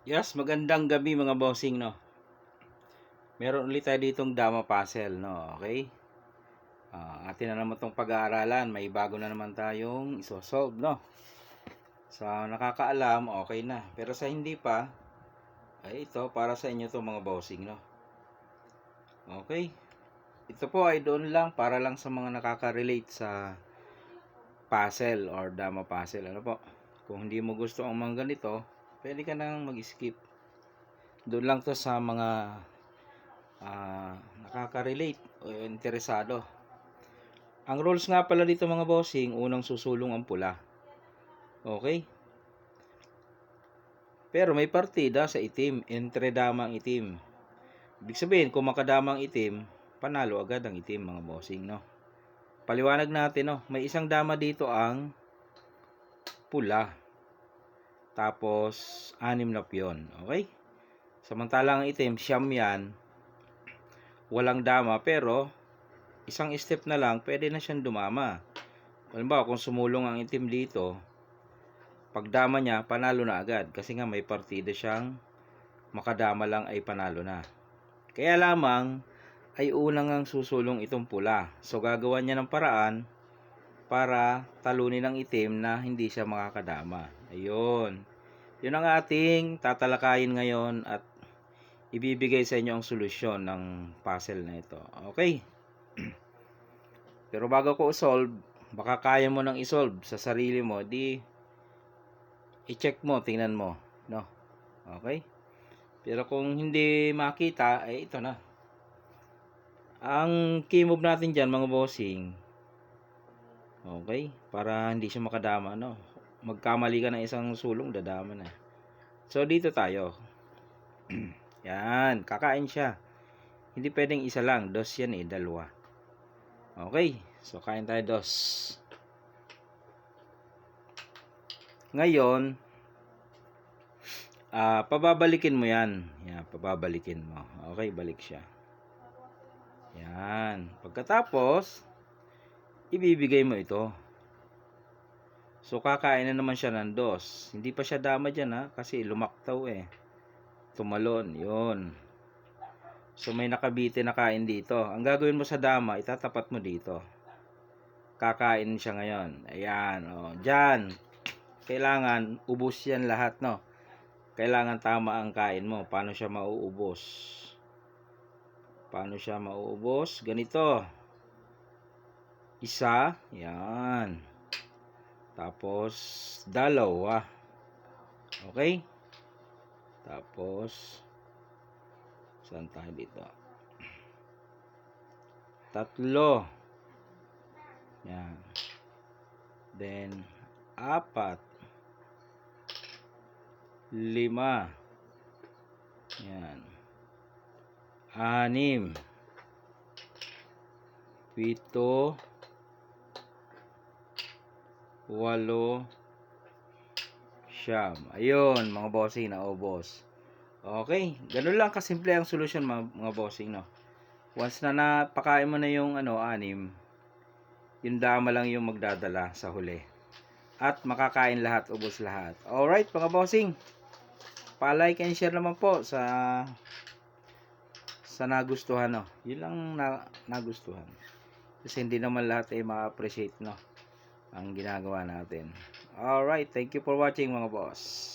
Yes, magandang gabi mga bossing, no. Meron ulit tayo ditong Dama Puzzle, no. Okay? Atin na naman tong pag-aaralan. May bago na naman tayong isosolve, no. Sa nakakaalam, okay na. Pero sa hindi pa, ay ito para sa inyo to mga bossing, no. Okay? Ito po ay doon lang para lang sa mga nakaka-relate sa puzzle or Dama Puzzle, ano po. Kung hindi mo gusto ang mga ganito, pwede ka nang mag-skip. Doon lang to sa mga nakaka-relate o interesado. Ang rules nga pala dito mga bossing, unang susulong ang pula. Okay? Pero may partida sa itim, entre dama ang itim. Ibig sabihin, kung makadama ang itim, panalo agad ang itim mga bossing, no? Paliwanag natin, no? May isang dama dito ang pula. Tapos, 6 na piyon. Okay? Samantalang ang itim, siyam yan. Walang dama, pero isang step na lang, pwede na siyang dumama. Halimbawa, kung sumulong ang itim dito, pagdama niya, panalo na agad. Kasi nga may partida siyang makadama lang ay panalo na. Kaya lamang ay unang ang susulong itong pula. So gagawa niya ng paraan para talunin ang itim na hindi siya makakadama. Ayun. Yun ang ating tatalakayin ngayon at ibibigay sa inyo ang solusyon ng puzzle na ito. Okay? Pero bago ko solve, baka kaya mo nang isolve sa sarili mo, di i-check mo, tingnan mo, no? Okay? Pero kung hindi makita, ay ito na. Ang key move natin dyan, mga bossing, okay? Para hindi siya makadama, no? Magkamali ka ng isang sulong, dadama na. So, dito tayo. Yan, kakain siya. Hindi pwedeng isa lang, dos yan eh, dalawa. Okay, so kain tayo dos. Ngayon, pababalikin mo yan. Yan, pababalikin mo. Okay, balik siya. Yan. Pagkatapos, ibibigay mo ito. So, kakain na naman siya ng dos. Hindi pa siya dama dyan, ha? Kasi lumaktaw eh. Tumalon. Yun. So, may nakabiti na kain dito. Ang gagawin mo sa dama, itatapat mo dito. Kakain siya ngayon. Ayan. O, dyan. Kailangan, ubos yan lahat, no? Kailangan tama ang kain mo. Paano siya mauubos? Paano siya mauubos? Ganito. Isa. Yan. Tapos, dalawa. Okay? Tapos, saan tayo dito? Tatlo. Yan. Then, apat. Lima. Yan. Anim. Pito. Walo. Siyam. Ayun, mga bossing, naubos. Okay, ganun lang kasimple ang solusyon mga bossing, no. Once na napakain mo na yung anim, yung dama lang yung magdadala sa huli. At makakain lahat, ubos lahat. Alright, mga bossing. Pa-like and share naman po sa nagustuhan, no. Yun lang nagustuhan. Kasi hindi naman lahat ay ma-appreciate, no, ang ginagawa natin. Alright, thank you for watching mga boss.